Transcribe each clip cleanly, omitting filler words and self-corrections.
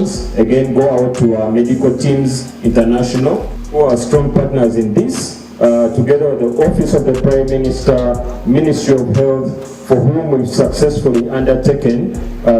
congratulations again go out to our medical teams international, who are strong partners in this, together with the Office of the Prime Minister, Ministry of Health, for whom we've successfully undertaken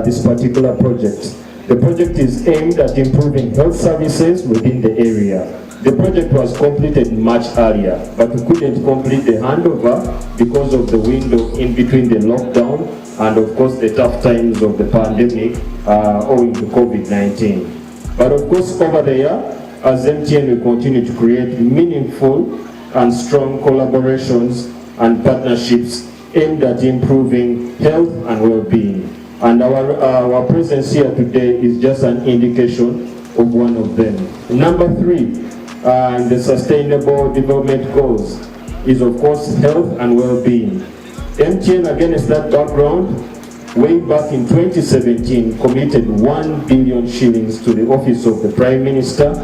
this particular project. The project is aimed at improving health services within the area. The project was completed much earlier, but we couldn't complete the handover because of the window in between the lockdown and of course the tough times of the pandemic owing to COVID-19. But of course over the year, as MTN, we continue to create meaningful and strong collaborations and partnerships aimed at improving health and well-being. And our presence here today is just an indication of one of them. Number 3, in the Sustainable Development Goals is of course health and well-being. MTN, against that background, way back in 2017, committed 1 billion shillings to the Office of the Prime Minister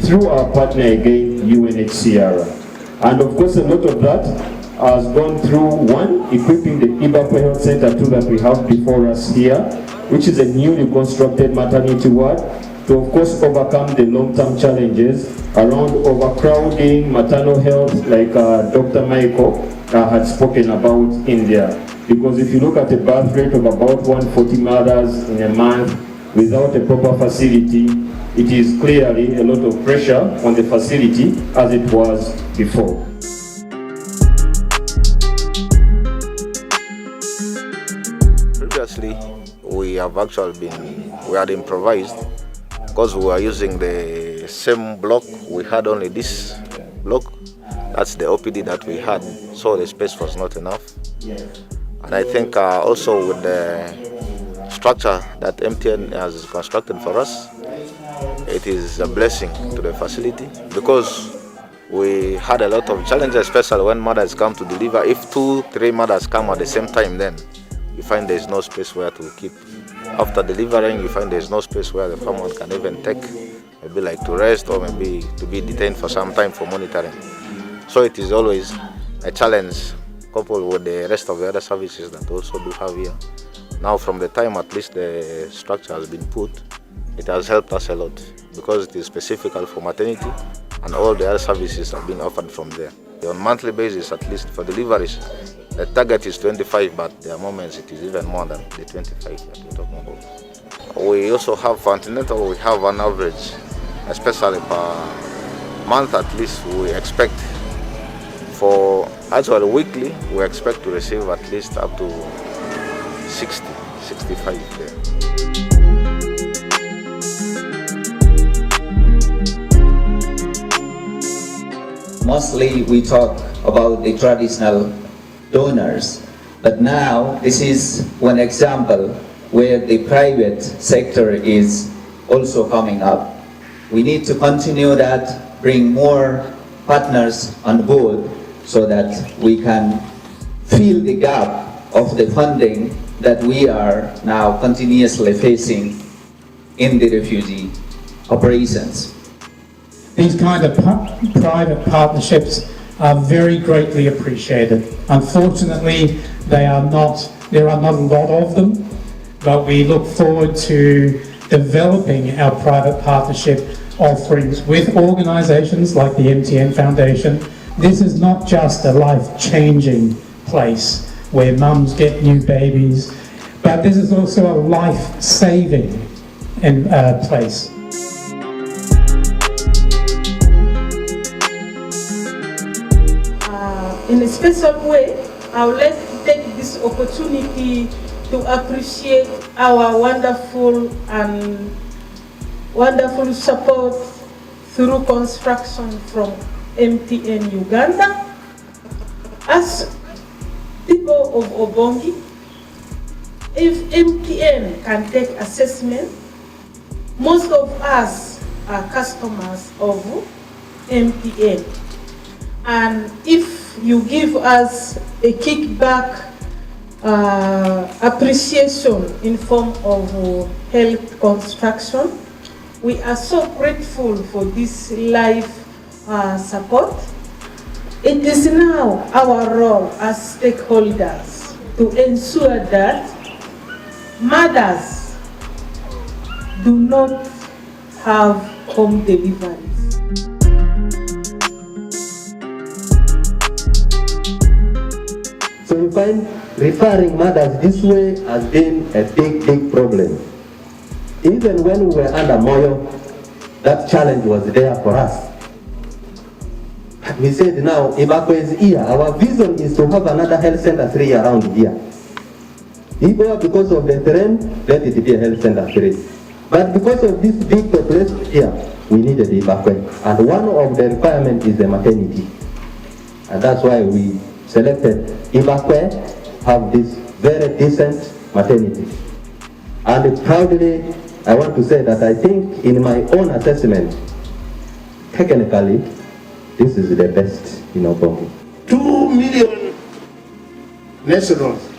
through our partner again, UNHCR. And of course, a lot of that has gone through, one, equipping the Ibakwe Health Center II that we have before us here, which is a newly constructed maternity ward, to of course overcome the long-term challenges around overcrowding, maternal health, like Dr. Michael had spoken about in there. Because if you look at a birth rate of about 140 mothers in a month without a proper facility, it is clearly a lot of pressure on the facility as it was before. Previously, we had improvised because we were using the same block. We had only this block. That's the OPD that we had, so the space was not enough. And I think also with the structure that MTN has constructed for us, it is a blessing to the facility because we had a lot of challenges, especially when mothers come to deliver. If 2-3 mothers come at the same time, then you find there's no space where to keep. After delivering, you find there's no space where the family can even take, maybe like to rest or maybe to be detained for some time for monitoring. So it is always a challenge coupled with the rest of the other services that also do have here. Now from the time at least the structure has been put, it has helped us a lot because it is specifically for maternity and all the other services have been offered from there. On a monthly basis, at least for deliveries, the target is 25, but there are moments it is even more than the 25 that we're talking about. We also have antenatal, we have an average, especially per month at least, we expect for, actually weekly, we expect to receive at least up to 60, 65 there. Mostly we talk about the traditional donors, but now this is one example where the private sector is also coming up. We need to continue that, bring more partners on board so that we can fill the gap of the funding that we are now continuously facing in the refugee operations. These kind of private partnerships are very greatly appreciated. Unfortunately, there are not a lot of them, but we look forward to developing our private partnership offerings with organizations like the MTN Foundation. This is not just a life-changing place where mums get new babies, but this is also a life-saving place. In a special way, I would like to take this opportunity to appreciate our wonderful support through construction from MTN Uganda. As people of Obongi, if MTN can take assessment, most of us are customers of MTN. And if you give us a kickback appreciation in form of health construction, we are so grateful for this life support. It is now our role as stakeholders to ensure that mothers do not have home deliveries. So we find referring mothers this way has been a big problem. Even when we were under Moyo, that challenge was there for us. We said now, Ibakwe is here. Our vision is to have another health center 3 around here. Even because of the terrain, let it be a health center 3. But because of this big population here, we needed Ibakwe. And one of the requirements is the maternity. And that's why we selected Ibakwe, have this very decent maternity. And proudly, I want to say that I think in my own assessment, technically, this is the best in Obongi. 2 million nationals,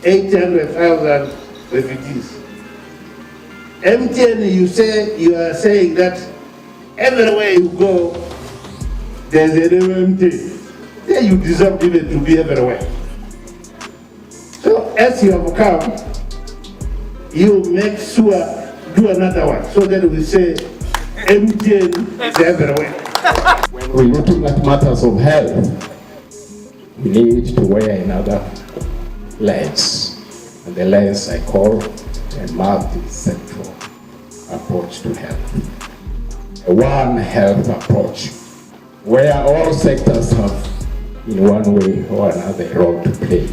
800,000 refugees. MTN, you are saying that everywhere you go, there's an MT. Then you deserve even to be everywhere. So as you have come, you make sure do another one, so that we say MTN is everywhere. When we're looking at matters of health, we need to wear another lens. And the lens I call a multi-sectoral approach to health. A one health approach, where all sectors have, in one way or another, a role to play.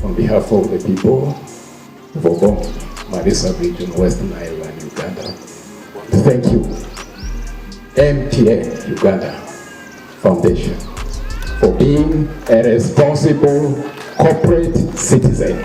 On behalf of the people of Obongi, Marisa Region, Western Island, Uganda, thank you, MTN Uganda Foundation, for being a responsible corporate citizen